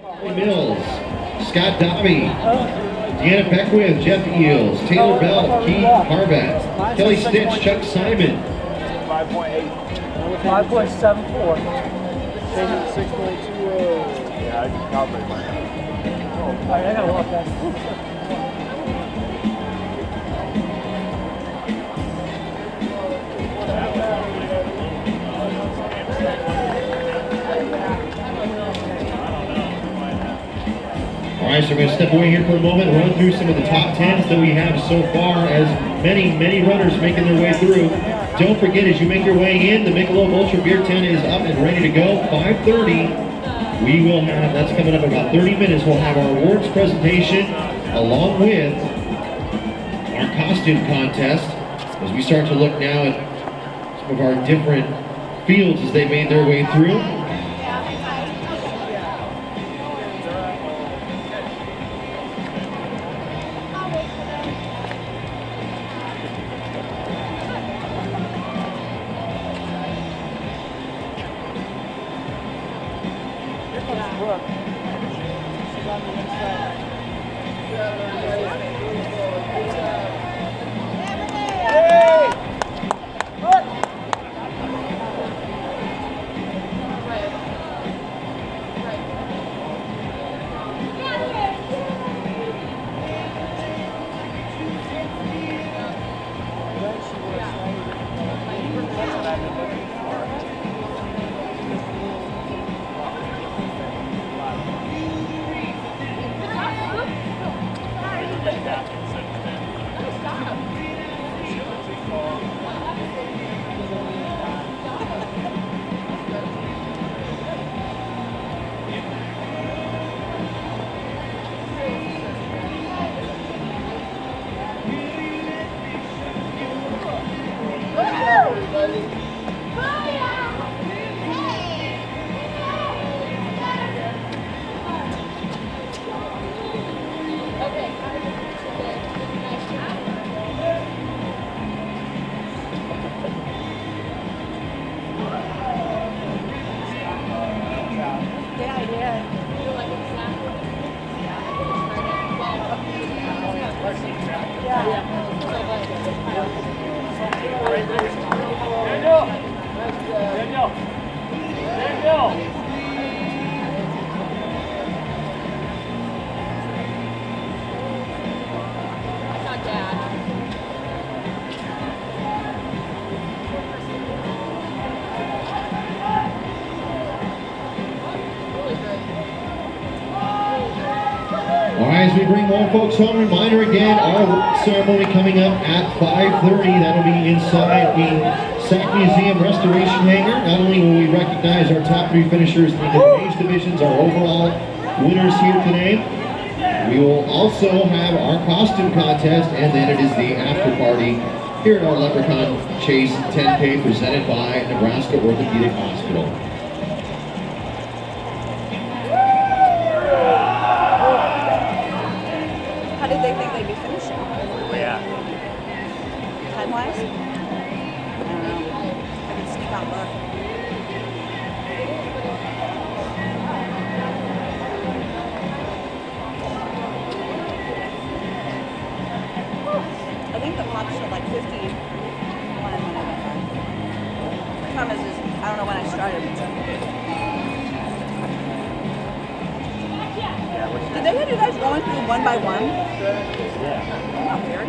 Mills, Scott Dobby, Deanna Beckwith, Jeff Eels, Taylor Bell, Keith Harbat, Kelly Stitch, Chuck Simon. 5.74. 6.20. Yeah, I can calculate mine. I gotta walk back. All right, so we're going to step away here for a moment, run through some of the top 10s that we have so far, as many runners making their way through. Don't forget, as you make your way in, the Michelob Ultra Beer Tent is up and ready to go. 5:30, we will have, that's coming up in about 30 minutes, we'll have our awards presentation along with our costume contest, as we start to look now at some of our different fields as they made their way through. As we bring more folks home, reminder again, our ceremony coming up at 5:30. That'll be inside the Sac Museum Restoration Hangar. Not only will we recognize our top 3 finishers in the age divisions, our overall winners here today, we will also have our costume contest, and then it is the after party here at our Leprechaun Chase 10K presented by Nebraska Orthopedic Hospital. Did they think they'd be finishing? Yeah. Time-wise? I don't know. I can sneak out and look. I think the clock showed like 51 when I got back. The problem is I don't know when I started. Did they have you guys going through one by one? Yeah. Not weird.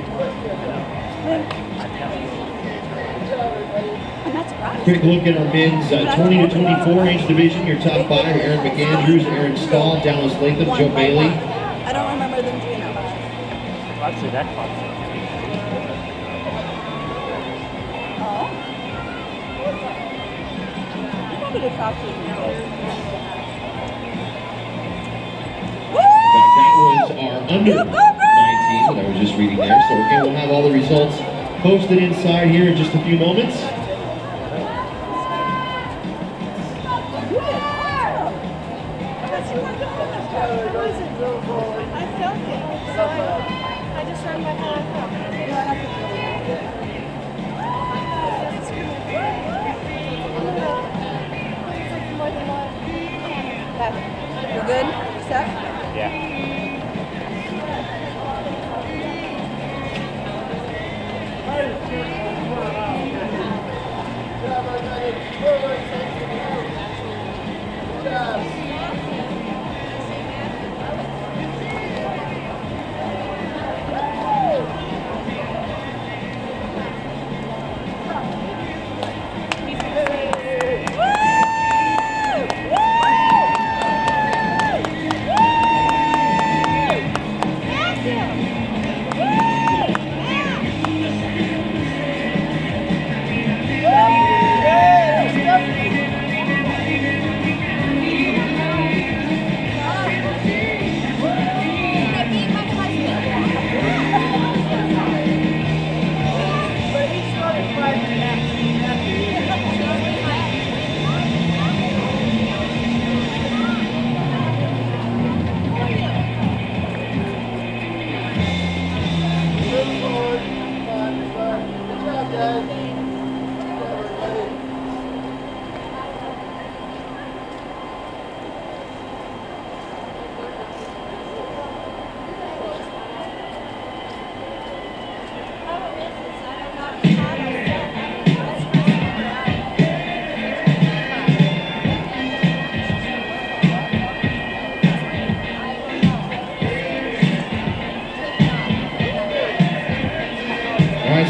I'm not surprised. Quick look at our men's 20 to 24 age division. Your top 5 are Aaron McAndrews, Aaron Stahl, Dallas Latham, Joe Bailey. I don't remember them doing that much. Actually, that clock's up. Oh? You probably did faster than me. That was our under 19 that I was just reading there. So again, we'll have all the results posted inside here in just a few moments. I felt it. So I just ran by how I felt. You're good? So?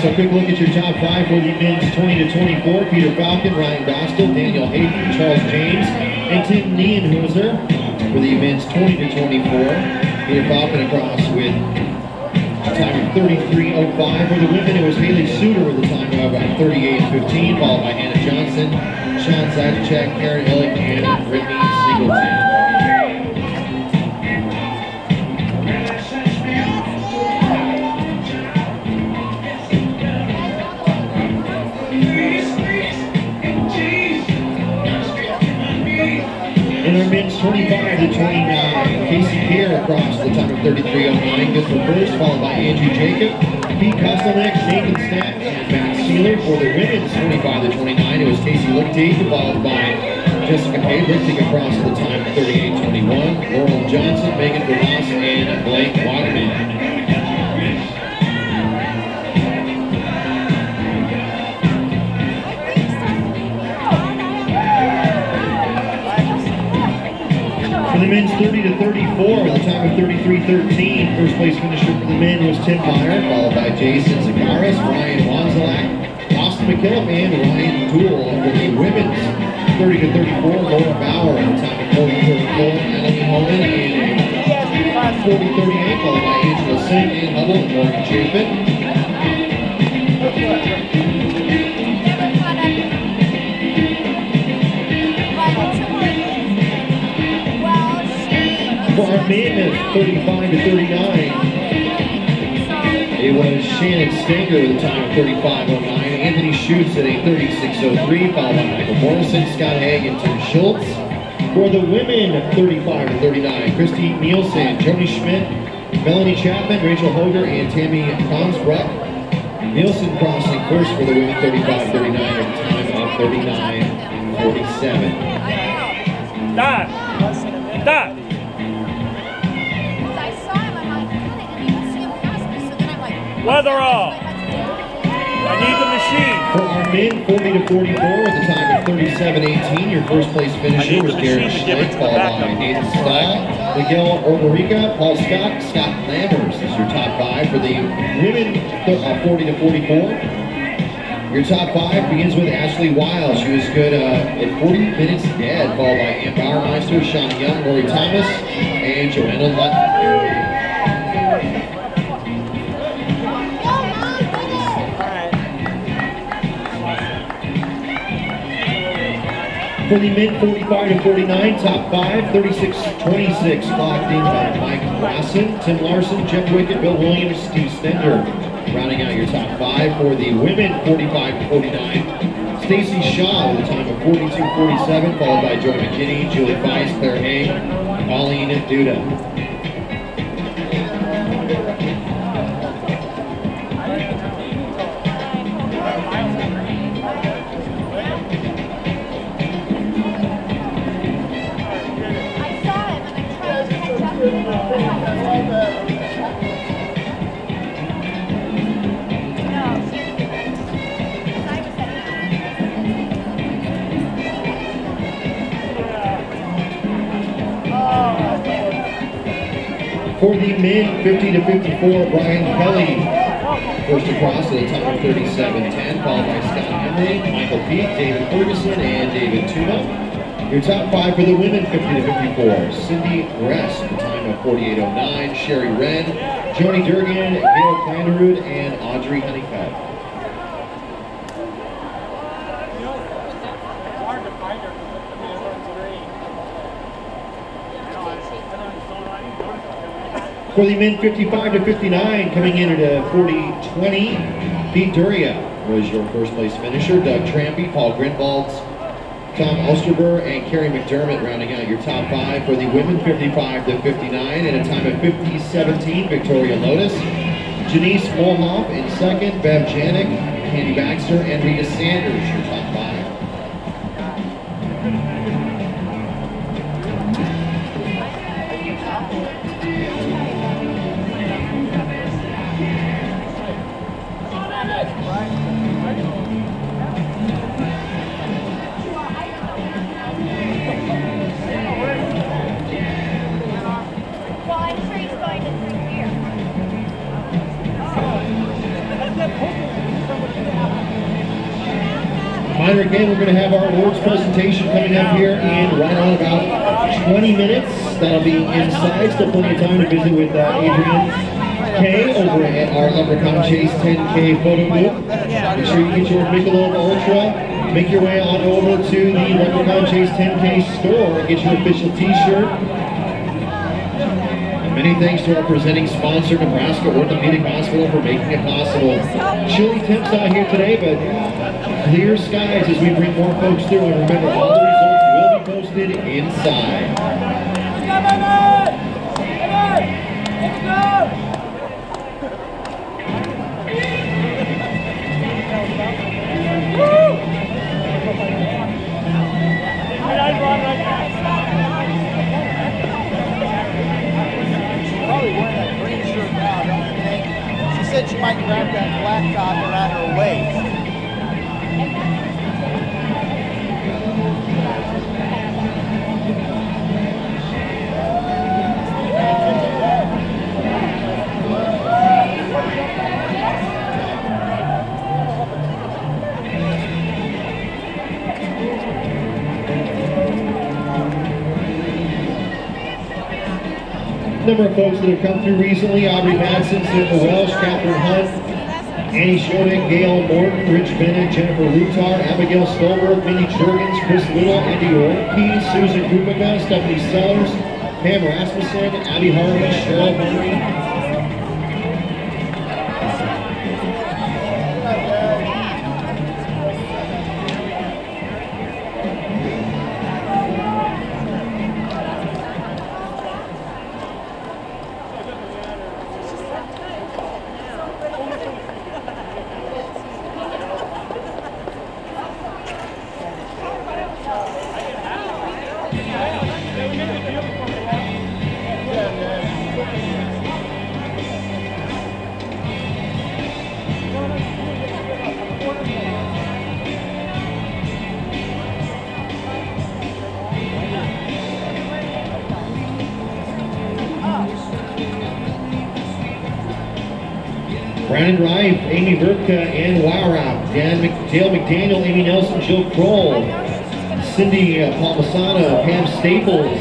so quick look at your top 5 for the men's 20 to 24. Peter Falcon, Ryan Dostal, Daniel Hayden, Charles James, and Tim Nienhuser. For the men's 20 to 24, Peter Falcon across with a time of 33.05. For the women, it was Haley Suter with a time of 38.15, followed by Hannah Johnson, Sean Zajaczek, Karen Illick, and Brittany Singleton. In our men's 25 to 29, Casey Pierre across the time of 33.09, gets the first, followed by Andrew Jacob, Pete Kostelnik, Nathan Stack, and Matt Sealer. For the women's 25 to 29, it was Casey Lichtig, followed by Jessica Hay, Lichtig across the time of 38.21, Laurel Johnson, Megan Verlas, and Blake Waterman. For the men's 30 to 34, with a time of 33.13, first place finisher for the men was Tim Meyer, followed by Jason Zagaris, Ryan Wanzelak, Austin McKillop, and Ryan Toole. For the women's 30 to 34, Laura Bauer, with a time of 40.34, Melanie Holman, and 40.38, followed by Angela Singh, Ann Hubble, and Morgan Chapin. For our men at 35 to 39, it was Shannon Stanker with a time of 35.09, Anthony Schutz at a 36.03, followed by Michael Morrison, Scott Haig, and Tim Schultz. For the women at 35 to 39, Christy Nielsen, Joni Schmidt, Melanie Chapman, Rachel Hoger, and Tammy Consbruck. Nielsen crossing first for the women 35 to 39 at a time of 39.47. Stop! Stop! Weather off! I need the machine! For our men, 40 to 44 with a time of 37.18. Your first place finisher was Garrett Schleich, followed by Nathan Stahl, Miguel Ordorica, Paul Scott, Scott Lammers is your top 5. For the women, 40 to 44. Your top 5 begins with Ashley Weil. She was good at 40 minutes dead, followed by Ann Bauermeister, Sean Young, Lori Thomas, and Joanna Lutton. For the men 45 to 49, top 5, 36-26, clocked in by Mike Wasson, Tim Larson, Jeff Wickett, Bill Williams, Steve Stender. Rounding out your top 5 for the women 45 to 49, Stacy Shaw with a time of 42-47, followed by Joy McKinney, Julie Weiss, Claire Hay, Pauline Duda. For the men, 50 to 54, Brian Kelly first across at a time of 37.10, followed by Scott Emery, Michael Peake, David Ferguson, and David Tuma. Your top 5 for the women, 50 to 54, Cindy Rest, a time of 48.09, Sherry Wren, Joni Durgan, Gail Klanderud, and Audrey Honeycutt. For the men 55 to 59, coming in at a 40-20, Pete Duria was your first place finisher. Doug Trampy, Paul Grinvalds, Tom Osterber, and Carrie McDermott rounding out your top 5. For the women 55 to 59, at a time of 50-17, Victoria Lotus, Janice Molhoff in second, Bev Janik, Candy Baxter, and Rita Sanders, your top 5. Reminder again, we're going to have our awards presentation coming up here in right on about 20 minutes. That'll be inside. Still plenty of time to visit with Adrian K over at our Leprechaun Chase 10K photo booth. Make sure you get your Michelob Ultra. Make your way on over to the Leprechaun Chase 10K store and get your official t-shirt. Many thanks to our presenting sponsor, Nebraska Orthopedic Hospital, for making it possible. Chilly temps out here today, but clear skies as we bring more folks through. And remember, all the results will be posted inside. Probably wearing that green shirt now, don't you think? She said she might wrap that black top around her waist. Number of folks that have come through recently: Aubrey Madsen, Sarah Welsh, Catherine Hunt, Annie Schoening, Gail Morton, Rich Bennett, Jennifer Lutar, Abigail Stolberg, Minnie Jurgens, Chris Little, Andy Ortiz, Susan Kupica, Stephanie Sellers, Pam Rasmussen, Abby Harvey, Cheryl Henry. Brandon Reif, Amy Vertka, Ann Waurup, Dale McDaniel, Amy Nelson, Jill Kroll, Cindy Palmisano, Pam Staples.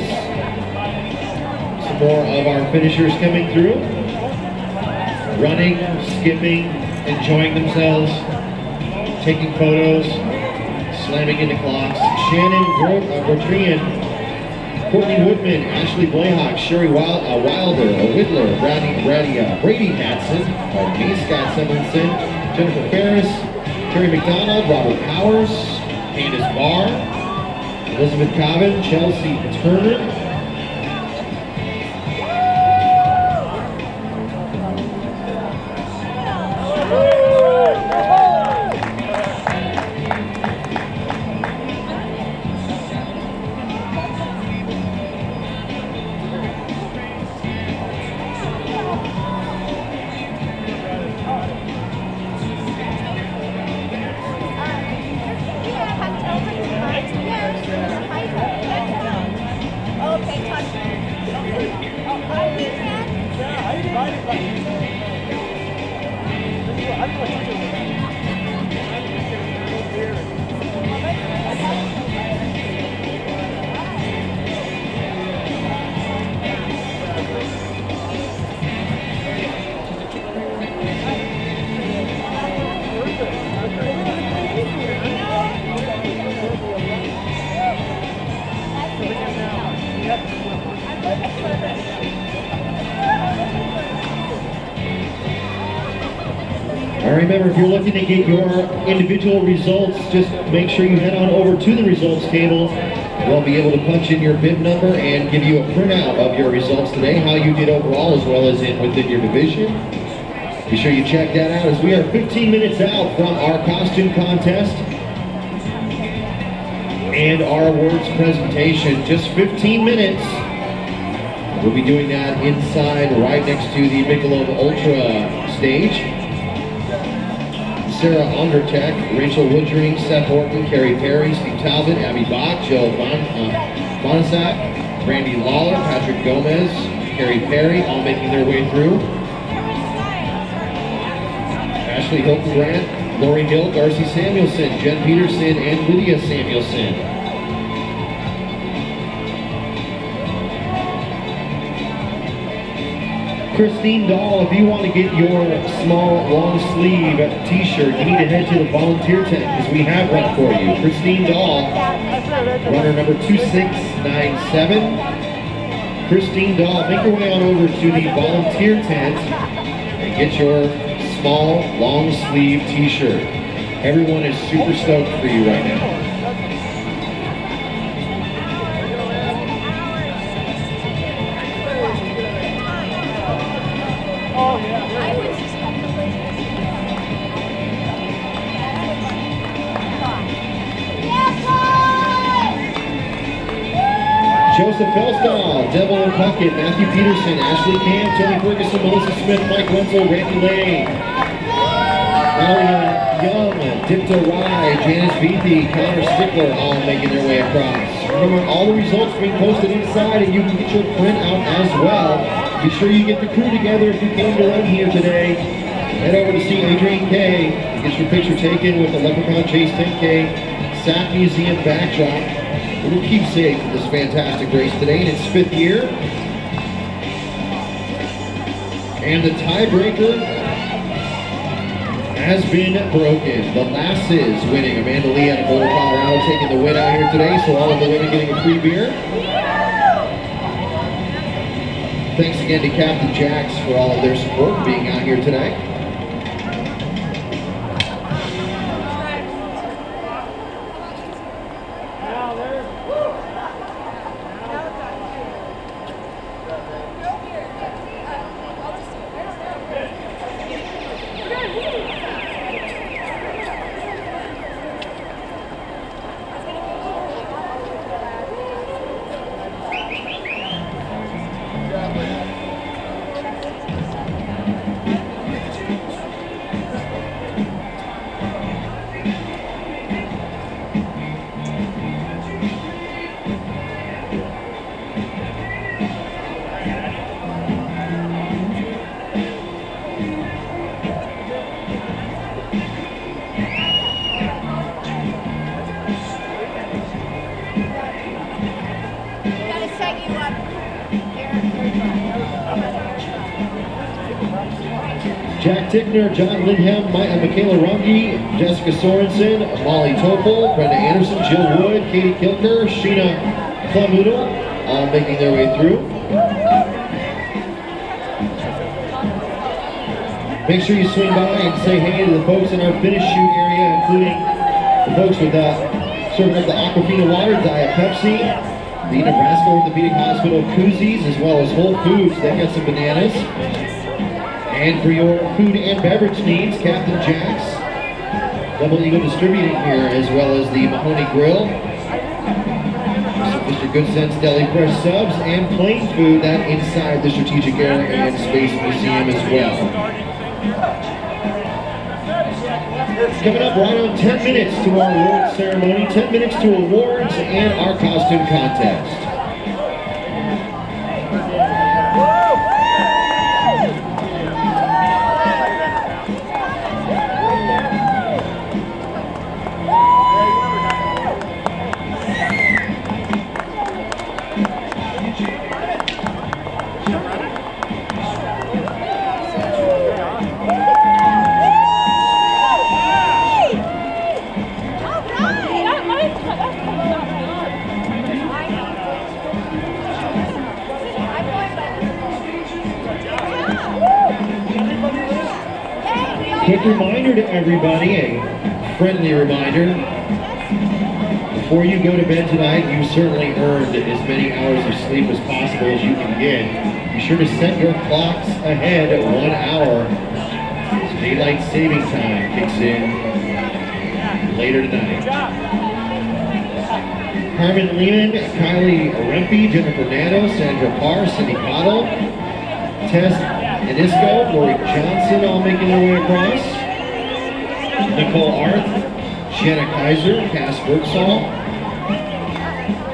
Some more of our finishers coming through. Running, skipping, enjoying themselves, taking photos, slamming into clocks. Shannon Bertrand, Courtney Woodman, Ashley Blayhawk, Sherry Wilder, Whittler, Brady Matson, Scott Simonson, Jennifer Ferris, Terry McDonald, Robert Powers, Candace Barr, Elizabeth Cobbin, Chelsea Turner. Remember, if you're looking to get your individual results, just make sure you head on over to the results table. We'll be able to punch in your bib number and give you a printout of your results today, how you did overall as well as within your division. Be sure you check that out as we are 15 minutes out from our costume contest and our awards presentation. Just 15 minutes. We'll be doing that inside right next to the Michelob Ultra stage. Sarah Ondertek, Rachel Woodring, Seth Horton, Carrie Perry, Steve Talbot, Abby Bach, Joe Bonasak, Randy Lawler, Patrick Gomez, Carrie Perry, all making their way through. Ashley Hilton Grant, Lori Hill, Darcy Samuelson, Jen Peterson, and Lydia Samuelson. Christine Dahl, if you want to get your small long sleeve t-shirt, you need to head to the volunteer tent because we have one for you. Christine Dahl, runner number 2697. Christine Dahl, make your way on over to the volunteer tent and get your small long sleeve t-shirt. Everyone is super stoked for you right now. Joseph Felstall, Devil Puckett, Matthew Peterson, Ashley Camp, Tony Ferguson, Melissa Smith, Mike Wenzel, Randy Lane, Alia Young, Dipta Rye, Janice Beathy, Connor Stickler, all making their way across. Remember, all the results being posted inside, and you can get your print out as well. Be sure you get the crew together if you came to run here today. Head over to see Adrian Kay and get your picture taken with the Leprechaun Chase 10K Sac Museum backdrop. Little keepsake for this fantastic race today in its 5th year. And the tiebreaker has been broken. The Lasses winning. Amanda Lee out of Boulder, Colorado taking the win out here today, so all of the women getting a free beer. Thanks again to Captain Jax for all of their support being out here today. Jack Tickner, John Lindham, Michaela Runge, Jessica Sorensen, Molly Topol, Brenda Anderson, Jill Wood, Katie Kilker, Sheena Clamudo, all making their way through. Make sure you swing by and say hey to the folks in our finish chute area, including the folks with serving up the Aquafina water, Diet Pepsi, the Nebraska Orthopedic Hospital koozies, as well as Whole Foods. They've got some bananas. And for your food and beverage needs, Captain Jax, Double Eagle Distributing here, as well as the Mahoney Grill, Mr. Good Sense Deli Fresh Subs, and Plain Food, that inside the Strategic Air and Space Museum as well. Coming up right on 10 minutes to our awards ceremony, 10 minutes to awards and our costume contest. Quick reminder to everybody, a friendly reminder. Before you go to bed tonight, you certainly earned as many hours of sleep as possible as you can get. Be sure to set your clocks ahead 1 hour as daylight saving time kicks in later tonight. Carmen Lehman, Kylie Rempe, Jennifer Nano, Sandra Parr, Cindy Cottle, Tess Enisco, Lori Johnson, all making their way across. Nicole Arth, Shanna Kaiser, Cass Bergsall,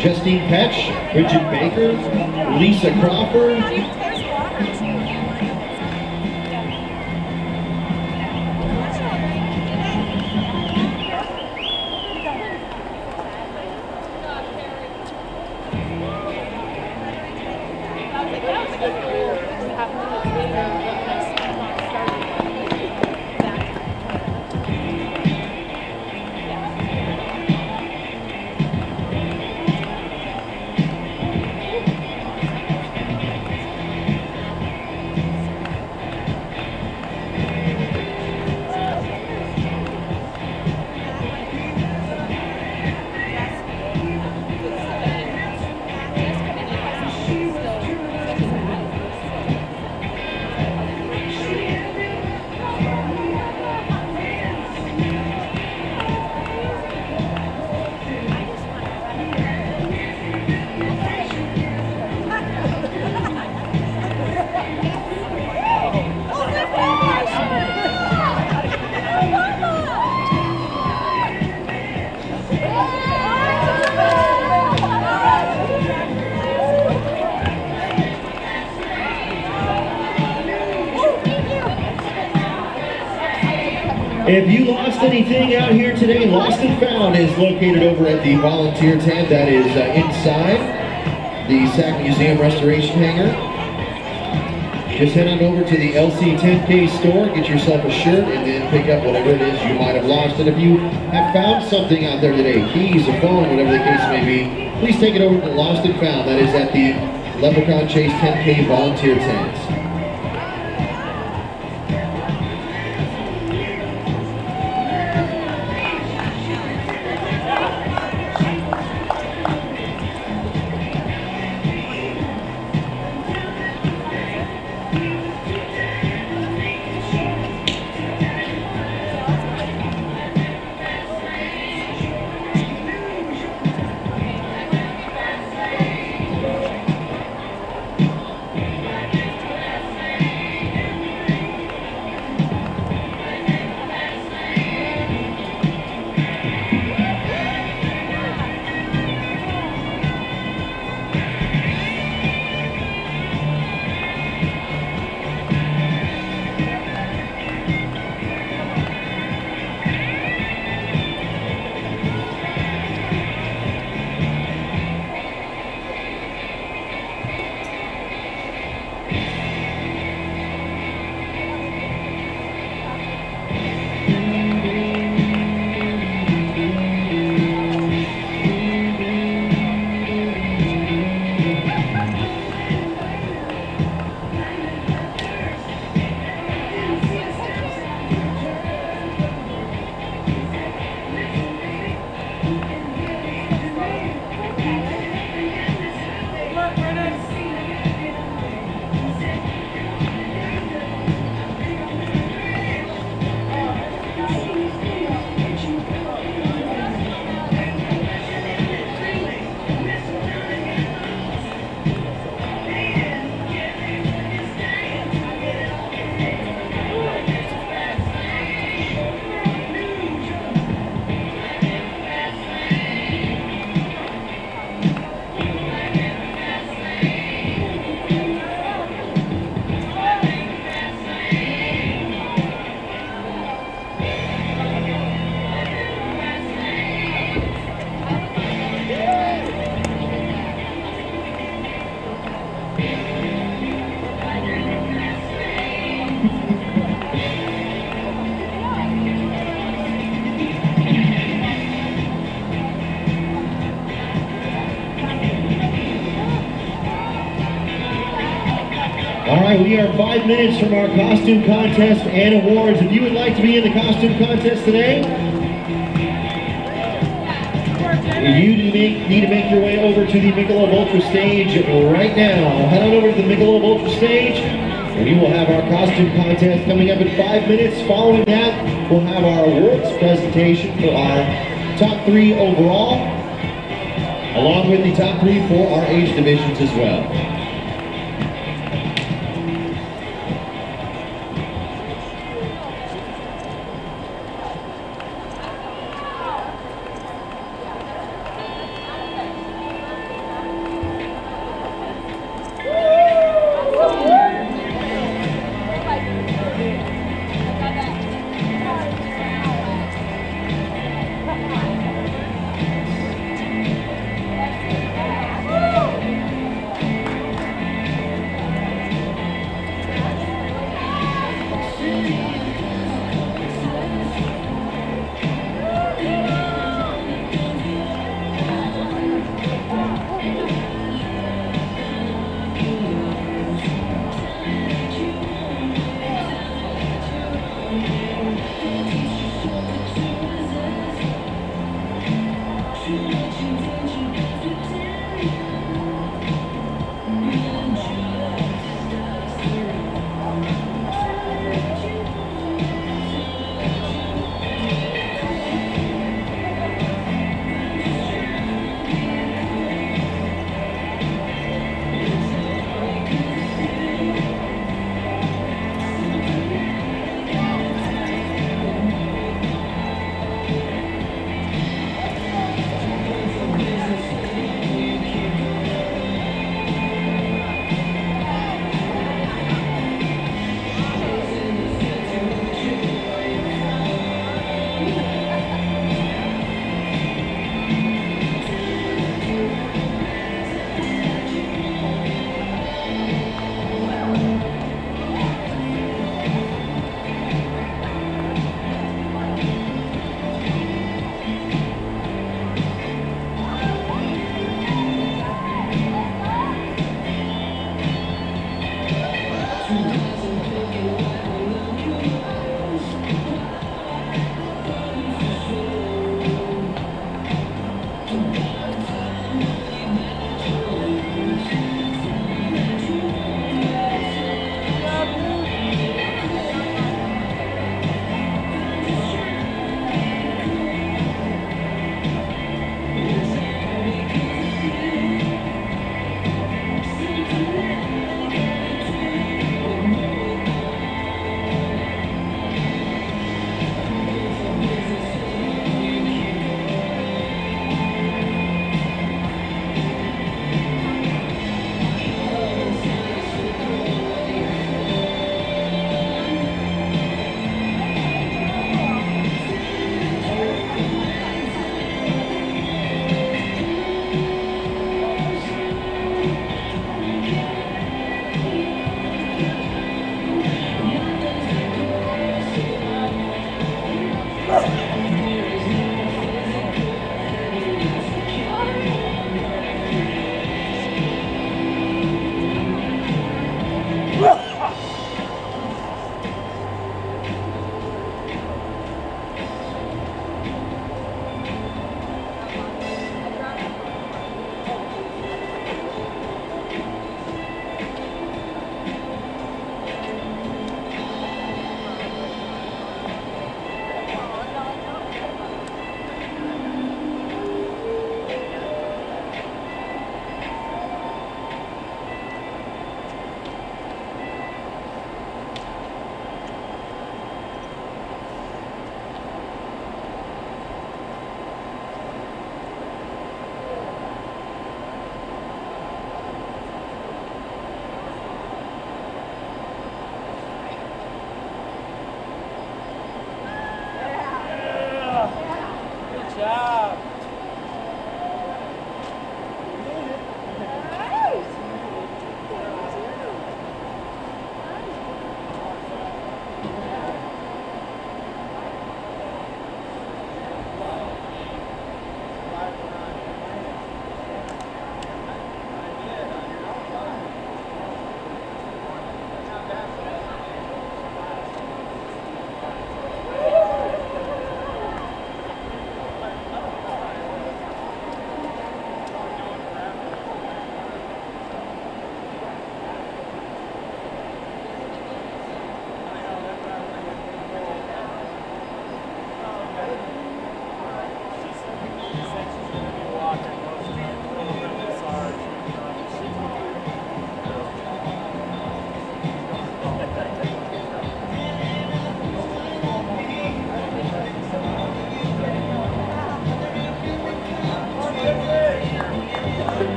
Justine Petch, Bridget Baker, Lisa Crawford, If you lost anything out here today, Lost and Found is located over at the volunteer tent that is inside the Sac Museum Restoration Hangar. Just head on over to the LC 10K store, get yourself a shirt, and then pick up whatever it is you might have lost. And if you have found something out there today, keys, a phone, whatever the case may be, please take it over to Lost and Found. That is at the Leprechaun Chase 10K volunteer tent. All right, we are 5 minutes from our costume contest and awards. If you would like to be in the costume contest today, you need to make your way over to the Michelob Ultra stage right now. Head on over to the Michelob Ultra stage, and we will have our costume contest coming up in 5 minutes. Following that, we'll have our awards presentation for our top 3 overall, along with the top 3 for our age divisions as well.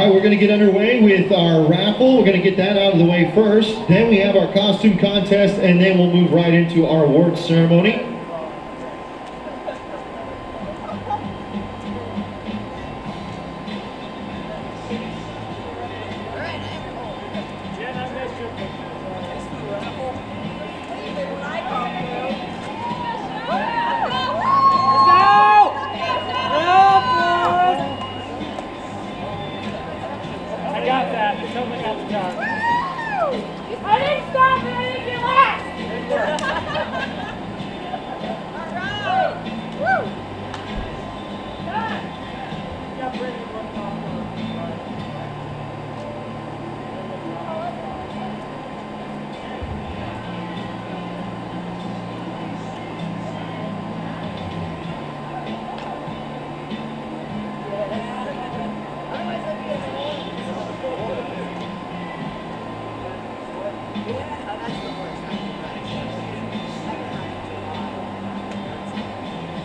right, we're going to get underway with our raffle. We're going to get that out of the way first. Then we have our costume contest, and then we'll move right into our awards ceremony.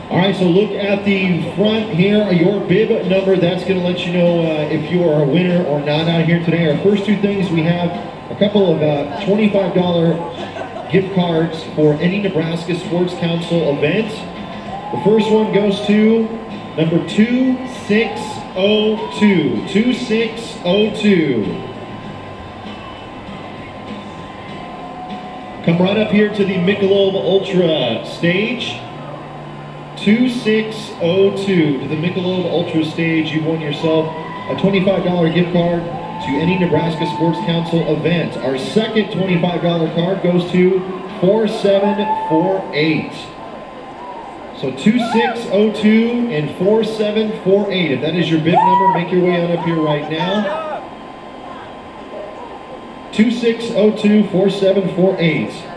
Alright, so look at the front here, your bib number. That's going to let you know if you are a winner or not out here today. Our first two things, we have a couple of $25 gift cards for any Nebraska Sports Council event. The first one goes to number 2602. 2602. Come right up here to the Michelob Ultra stage. 2602 to the Michelob Ultra stage. You won yourself a $25 gift card to any Nebraska Sports Council event. Our second $25 card goes to 4748. So 2602 and 4748. If that is your bib number, make your way on up here right now. 2602 4748.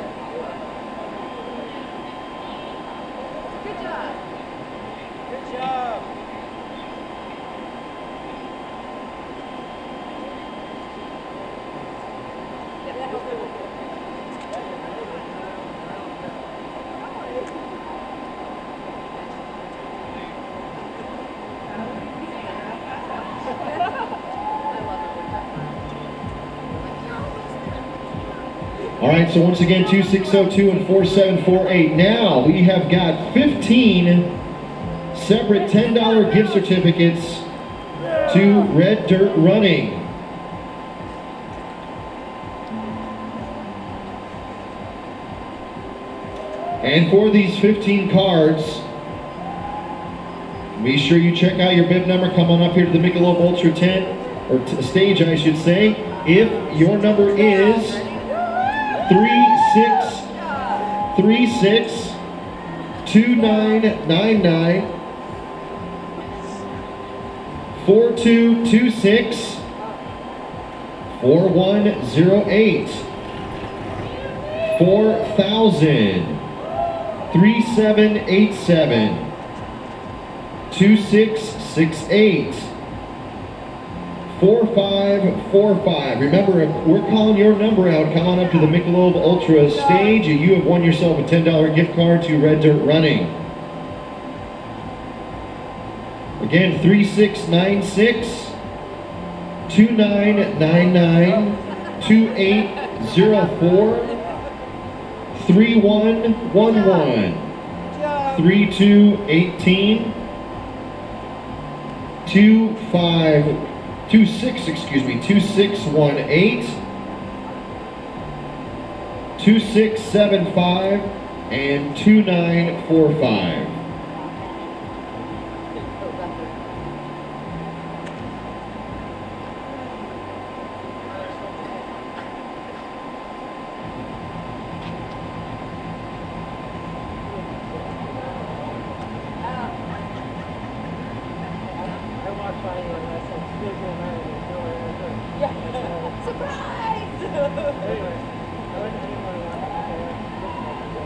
All right, so once again, 2602 and 4748. Now we have got 15 separate $10 gift certificates to Red Dirt Running. And for these 15 cards, be sure you check out your bib number. Come on up here to the Michelob Ultra tent, or stage, I should say. If your number is 3636 2999 4226 4108 4000 3787 2668 4545. Remember, if we're calling your number out, come on up to the Michelob Ultra stage and you have won yourself a $10 gift card to Red Dirt Running. Again, 3696 2999 2804 3111 3218 2618 2675 and 2945.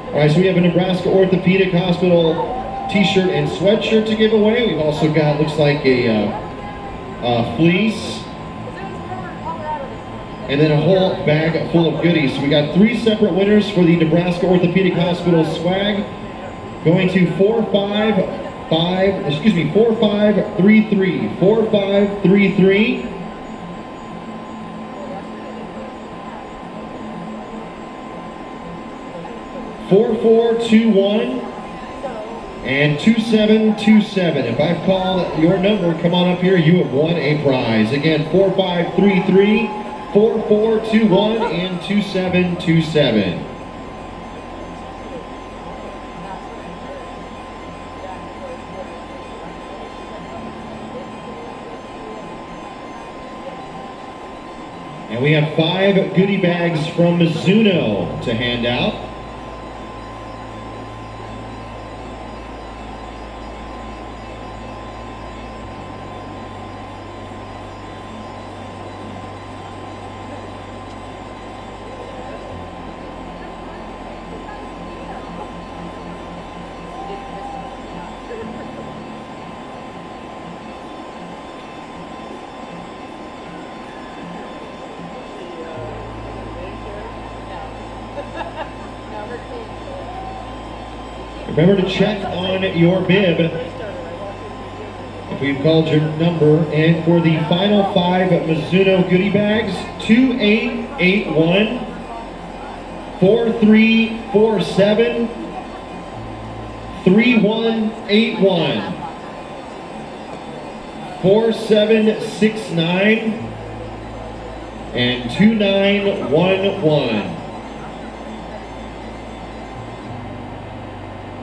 All right, so we have a Nebraska Orthopedic Hospital t-shirt and sweatshirt to give away. We've also got, looks like a fleece, and then a whole bag full of goodies. So we got 3 separate winners for the Nebraska Orthopedic Hospital swag, going to 4533. 4533. 4421 and 2727. If I've called your number, come on up here. You have won a prize. Again, 4533, 4421, and 2727. And we have 5 goodie bags from Mizuno to hand out. Remember to check on your bib if we've called your number. And for the final 5 Mizuno goodie bags, 2881, 4347, 3181, 4769, and 2911.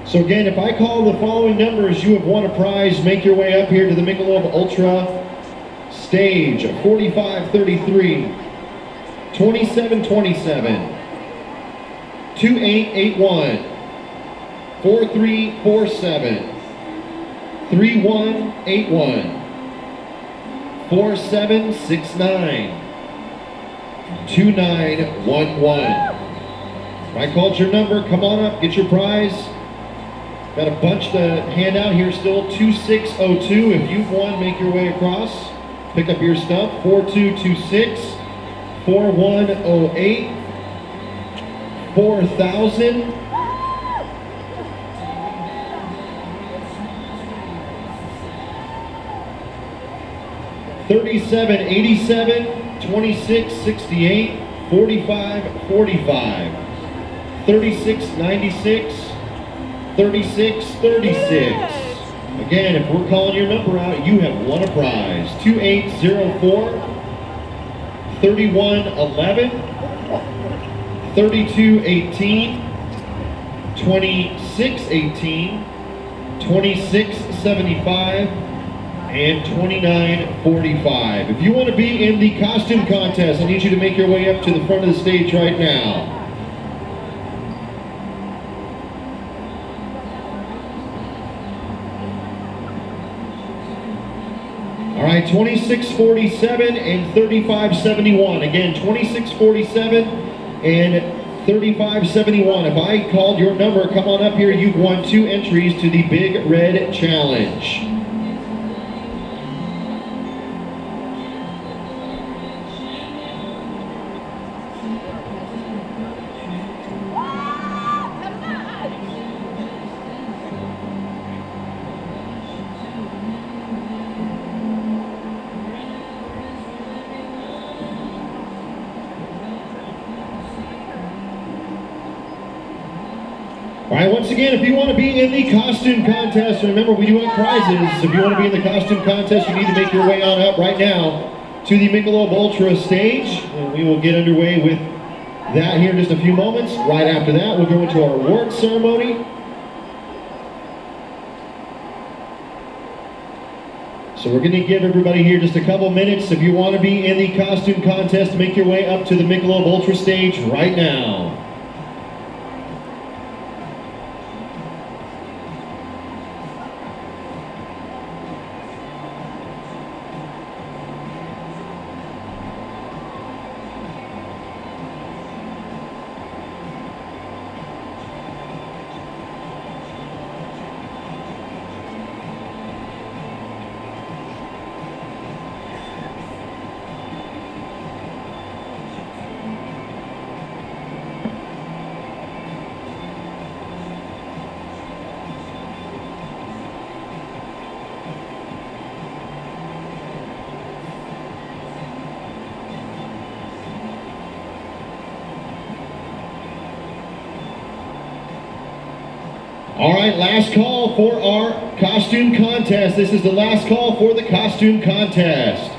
So again, if I call the following numbers, you have won a prize. Make your way up here to the Michelob Ultra stage. 4533, 2727, 2881, 4347, 3181, 4769, 2911. I called your number. Come on up, get your prize. Got a bunch to hand out here still. 2602. If you've won, make your way across. Pick up your stuff. 4226, 4108, 4000, 3787, 2668, 4545, 3696, 3636. Again, if we're calling your number out, you have won a prize. 2804, 3111, 3218, 2618, 2675, and 2945. If you want to be in the costume contest, I need you to make your way up to the front of the stage right now. All right, 2647 and 3571. Again, 2647 and 3571. If I called your number, come on up here. You've won 2 entries to the Big Red Challenge. All right, once again, if you want to be in the costume contest, remember we do have prizes. If you want to be in the costume contest, you need to make your way on up right now to the Michelob Ultra stage. And we will get underway with that here in just a few moments. Right after that, we'll go into our award ceremony. So we're going to give everybody here just a couple minutes. If you want to be in the costume contest, make your way up to the Michelob Ultra stage right now. All right, last call for our costume contest. This is the last call for the costume contest.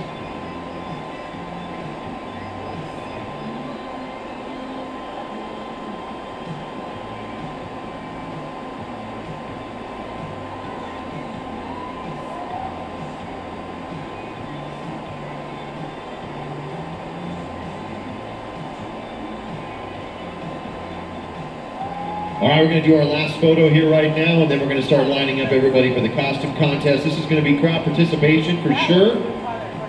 All right, we're going to do our last photo here right now, and then we're going to start lining up everybody for the costume contest. This is going to be crowd participation for sure.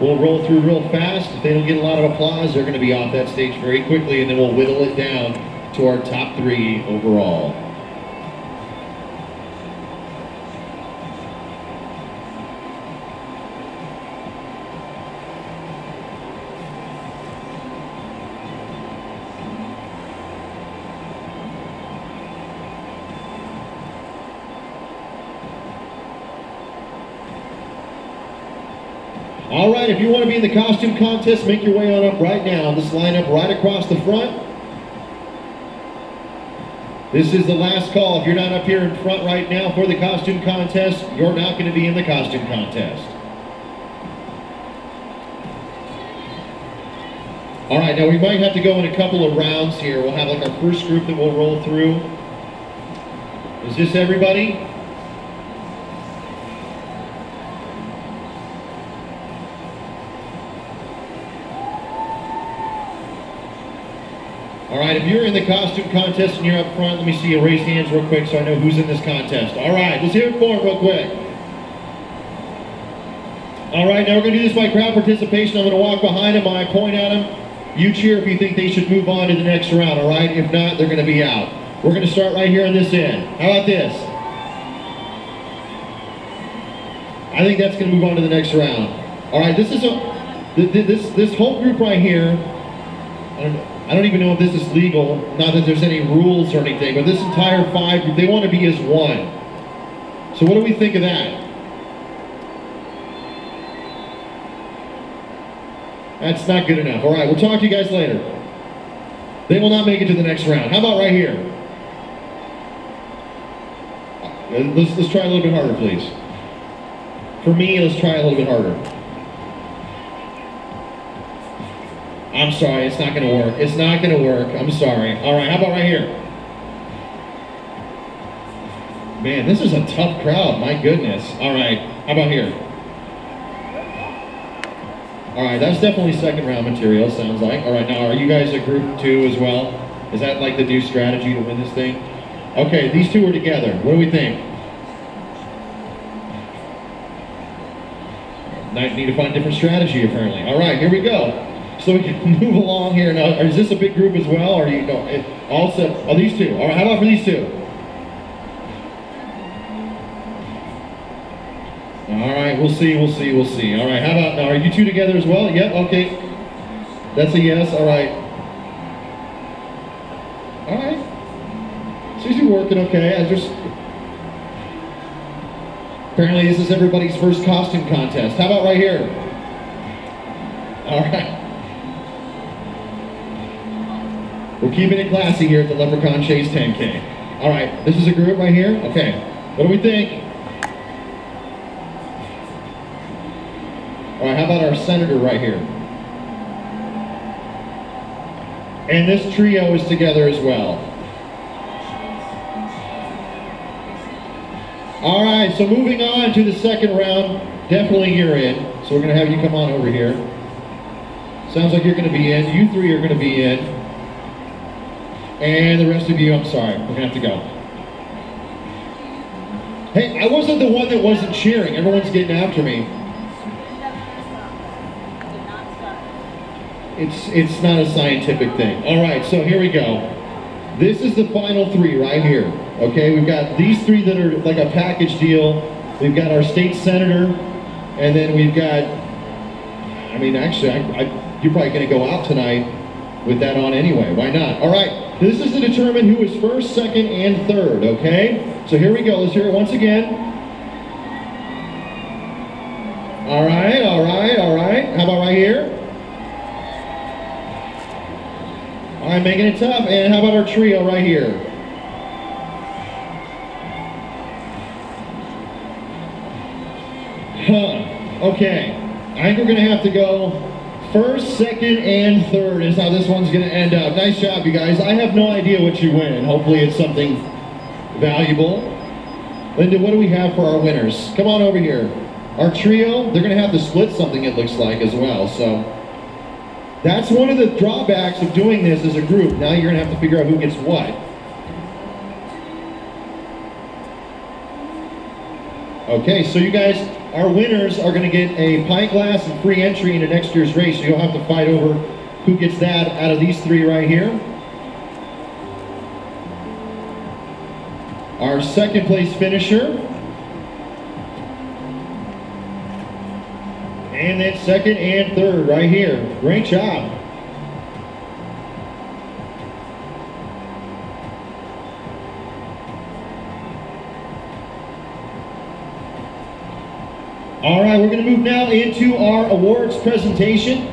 We'll roll through real fast. If they don't get a lot of applause, they're going to be off that stage very quickly, and then we'll whittle it down to our top 3 overall. All right, if you want to be in the costume contest, make your way on up right now. Just line up right across the front. This is the last call. If you're not up here in front right now for the costume contest, you're not going to be in the costume contest. All right, now we might have to go in a couple of rounds here. We'll have like our first group that we'll roll through. Is this everybody? All right, if you're in the costume contest and you're up front, let me see you raise hands real quick so I know who's in this contest. All right, let's hear it for them real quick. All right, now we're going to do this by crowd participation. I'm going to walk behind them. I point at them. You cheer if you think they should move on to the next round, all right? If not, they're going to be out. We're going to start right here on this end. How about this? I think that's going to move on to the next round. All right, this is this whole group right here. I don't even know if this is legal, not that there's any rules or anything, but this entire 5 group, they want to be as one. So what do we think of that? That's not good enough. All right, we'll talk to you guys later. They will not make it to the next round. How about right here? Let's try a little bit harder, please. For me, let's try a little bit harder. I'm sorry, it's not going to work. It's not going to work. I'm sorry. All right, how about right here? Man, this is a tough crowd. My goodness. All right, how about here? All right, that's definitely second round material, sounds like. All right, now are you guys a group 2 as well? Is that like the new strategy to win this thing? Okay, these 2 are together. What do we think? Need to find a different strategy, apparently. All right, here we go. So we can move along here. Now, is this a big group as well? Or are you all set? Oh, these 2. All right, how about for these 2? All right, we'll see. All right, how about now? Are you 2 together as well? Yep, okay. That's a yes. All right. All right. Seems to be working okay. Apparently this is everybody's first costume contest. How about right here? All right. We're keeping it classy here at the Leprechaun Chase 10K. All right, this is a group right here. Okay, what do we think? All right, how about our senator right here? And this trio is together as well. All right, so moving on to the second round. Definitely you're in. So we're going to have you come on over here. Sounds like you're going to be in. You 3 are going to be in. And the rest of you, I'm sorry, we're going to have to go. Hey, I wasn't the one that wasn't cheering. Everyone's getting after me. It's not a scientific thing. All right, so here we go. This is the final 3 right here. Okay, we've got these 3 that are like a package deal. We've got our state senator, and then we've got, I mean, actually, you're probably going to go out tonight with that on anyway. Why not? All right. This is to determine who is first, second, and third, okay? So here we go. Let's hear it once again. All right, all right, all right. How about right here? All right, making it tough. And how about our trio right here? Okay, I think we're gonna have to go first, second, and third is how this one's gonna end up. Nice job, you guys. I have no idea what you win. Hopefully it's something valuable. Linda, what do we have for our winners? Come on over here. Our trio, they're gonna have to split something, it looks like, as well. So that's one of the drawbacks of doing this as a group. Now you're gonna have to figure out who gets what. Okay, so you guys, our winners are going to get a pint glass and free entry into next year's race, so you'll have to fight over who gets that out of these three right here. Our second place finisher. And then second and third right here. Great job. All right, we're going to move now into our awards presentation.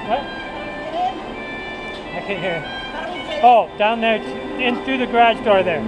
What? I can't hear. Oh, down there, in through the garage door there.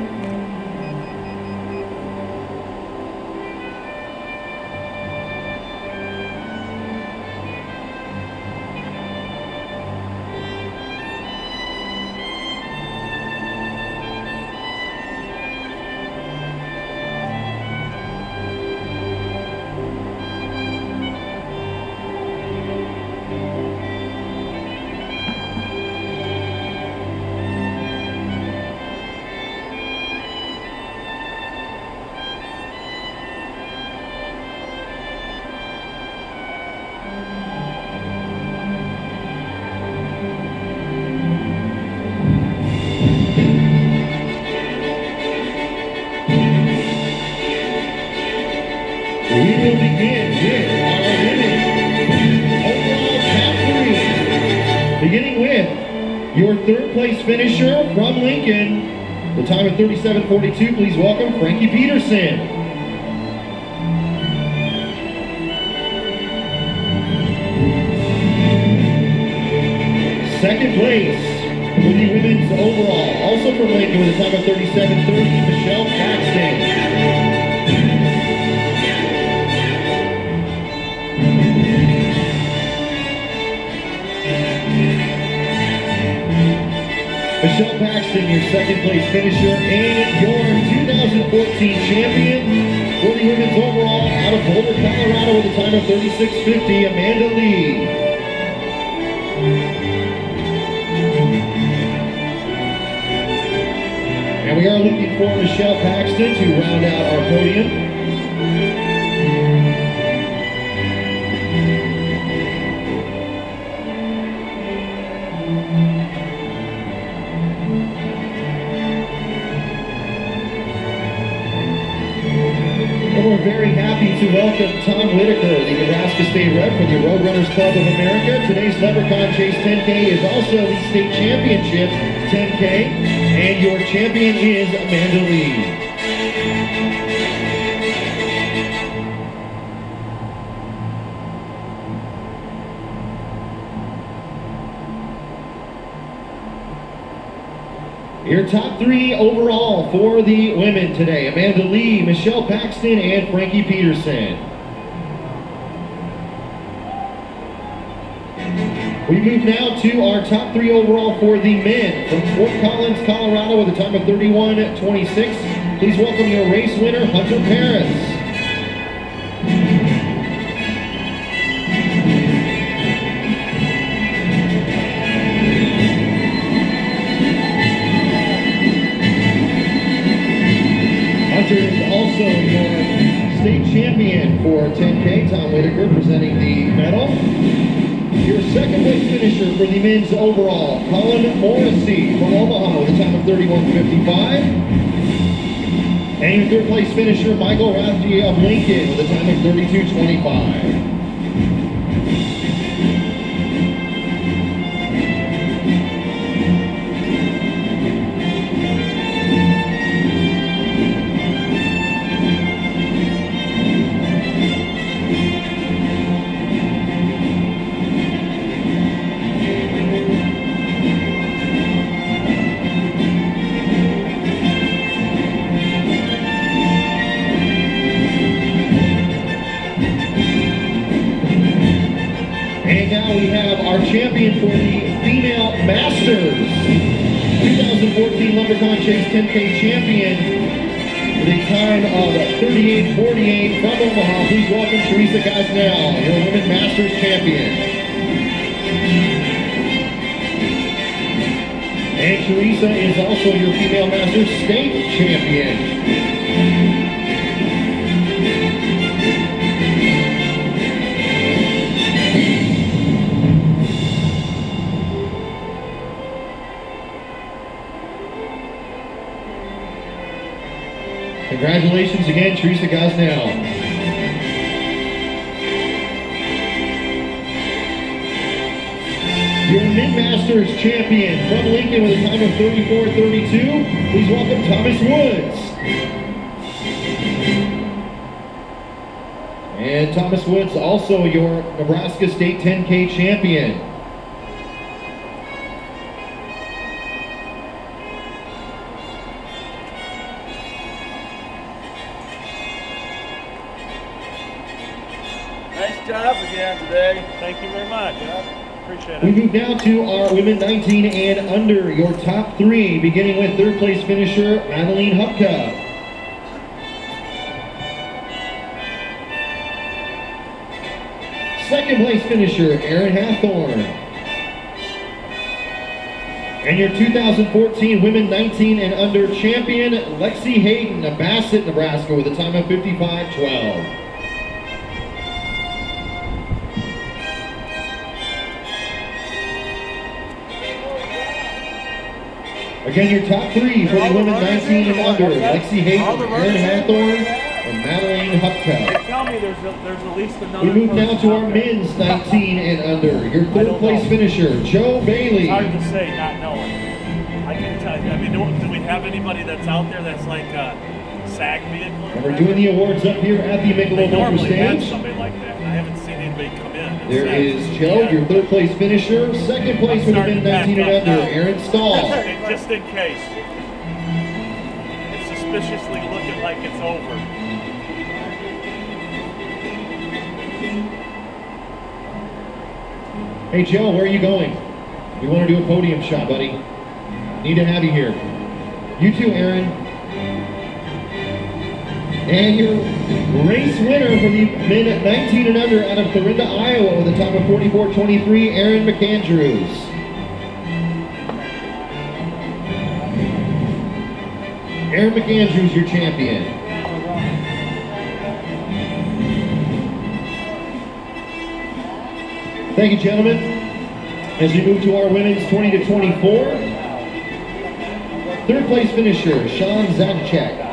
We will begin with our women's overall top three. Beginning with your third place finisher from Lincoln, the time of 37:42. Please welcome Frankie Peterson. Second place for the women's overall, also from Lincoln with a time of 37:30, Michelle Paxton. Michelle Paxton, your second place finisher, and your 2014 champion for the women's overall out of Boulder, Colorado with a time of 36:50, Amanda Lee. And we are looking for Michelle Paxton to round out our podium. And we're very happy to welcome Tom Whitaker, the Nebraska State Rep for the Roadrunners Club of America. Today's Leprechaun Chase 10K is also the state championship 10K, and your champion is Amanda Lee. Your top 3 overall for the women today: Amanda Lee, Michelle Paxton, and Frankie Peterson. We move now to our top 3 overall for the men. From Fort Collins, Colorado, with a time of 31:26. Please welcome your race winner, Hunter Paris. Hunter is also your state champion for 10K. Tom Whitaker presenting the medal. Your second place finisher for the men's overall, Colin Morrissey from Omaha with a time of 31:55. And your third place finisher, Michael Rathje of Lincoln with a time of 32:25. And now we have our champion for the female Masters 2014 Leprechaun Chase 10K champion with a time of 38:48 from Omaha. Please welcome Teresa Gosnell, your Women Masters champion. And Teresa is also your female Masters state champion. Congratulations again, Teresa Gosnell. Your Mid-Masters champion from Lincoln with a time of 34:32. Please welcome Thomas Woods. And Thomas Woods, also your Nebraska State 10K champion. Nice job again today. Thank you very much. Appreciate We it. move now to our women 19 and under, your top 3, beginning with third place finisher, Madeline Hupka. Second place finisher, Erin Hathorn. And your 2014 women 19 and under champion, Lexi Hayden of Bassett, Nebraska, with a time of 55:12. Again, your top 3 for the women 19 and under, Lexi Hayden, Erin Hathorn, and Madeline Hupka. Tell me there's at least another. We move now to our men's 19 and under. Your third place finisher, Joe Bailey. It's hard to say, not knowing. I can tell you. I mean, do we have anybody that's out there that's like a SAG vehicle? And we're doing the awards up here at the They Michelob Ultra normally have stage. somebody like that. I haven't seen anybody come in. There is Joe, your third place finisher. Second place for the men 19 and under, Aaron Stahl. Just in case. It's suspiciously looking like it's over. Hey Joe, where are you going? We want to do a podium shot, buddy. Need to have you here. You too, Aaron. And your race winner for the men 19 and under out of Clarinda, Iowa, with a time of 44:23, Aaron McAndrews. Aaron McAndrews, your champion. Thank you, gentlemen. As we move to our women's 20 to 24, third place finisher, Sean Zadchek.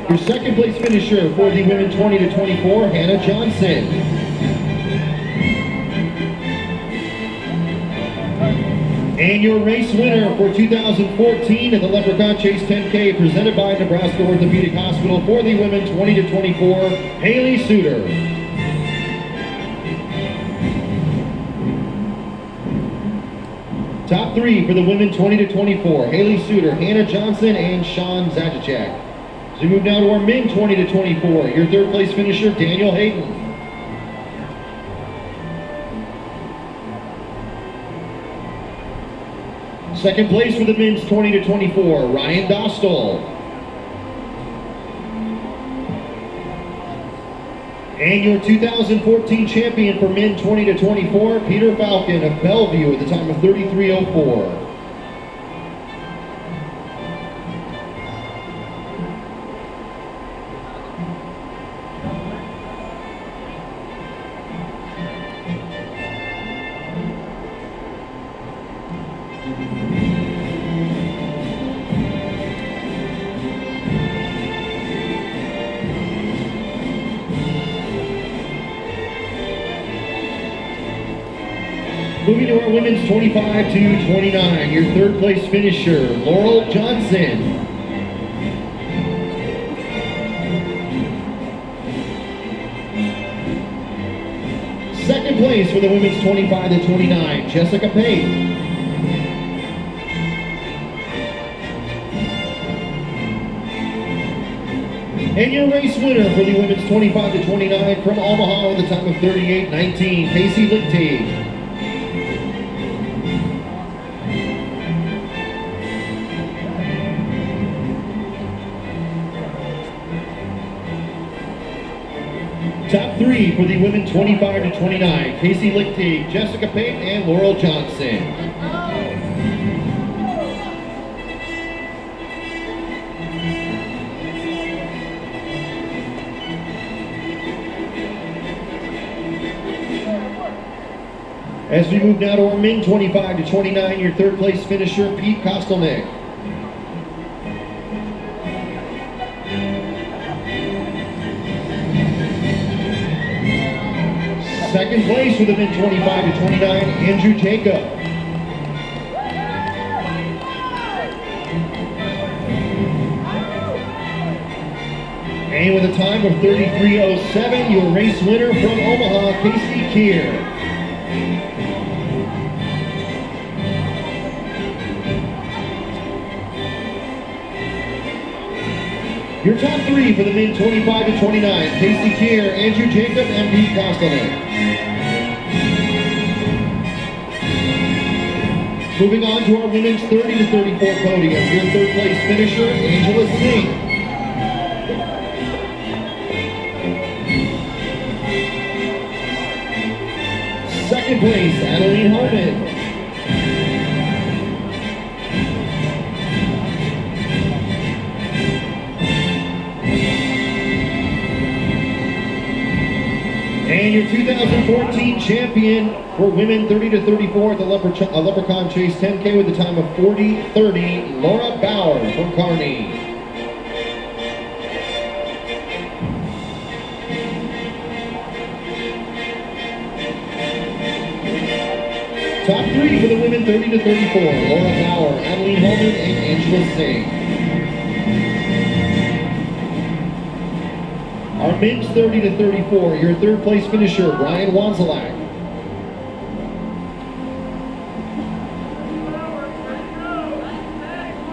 Your second place finisher for the women 20 to 24, Hannah Johnson. And your race winner for 2014 at the Leprechaun Chase 10K, presented by Nebraska Orthopedic Hospital for the women 20 to 24, Haley Suter. Top 3 for the women 20 to 24. Haley Suter, Hannah Johnson, and Sean Zajaczak. As we move now to our men 20 to 24. Your third place finisher, Daniel Hayden. Second place for the men's 20 to 24, Ryan Dostal. And your 2014 champion for men 20 to 24, Peter Falcon of Bellevue at the time of 33:04. Moving to our women's 25 to 29, your third place finisher, Laurel Johnson. Second place for the women's 25 to 29, Jessica Payne. And your race winner for the women's 25 to 29 from Omaha with a time of 38:19, Casey Lichtig. Top 3 for the women 25 to 29, Casey Lichtig, Jessica Payne, and Laurel Johnson. As we move now to our men 25 to 29, your third place finisher, Pete Kostelnick. Second place for the men 25 to 29, Andrew Jacob. And with a time of 33:07, your race winner from Omaha, Casey Keir. Your top 3 for the men 25 to 29, Casey Keir, Andrew Jacob, and Pete Kostelnick. Moving on to our women's 30 to 34 podium, your third place finisher, Angela Singh. Second place, Adeline Harmon. And your 2014 champion for women 30 to 34 at the Leprechaun Chase 10K with a time of 40:30, Laura Bauer from Kearney. Top 3 for the women 30 to 34, Laura Bauer, Adeline Holman, and Angela Singh. Our men's 30 to 34, your third place finisher, Brian Wanzelak.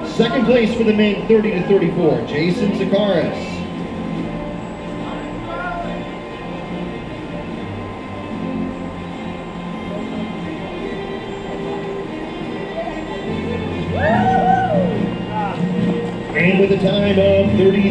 Second place for the men 30 to 34, Jason Zakaris. And with a time of 30.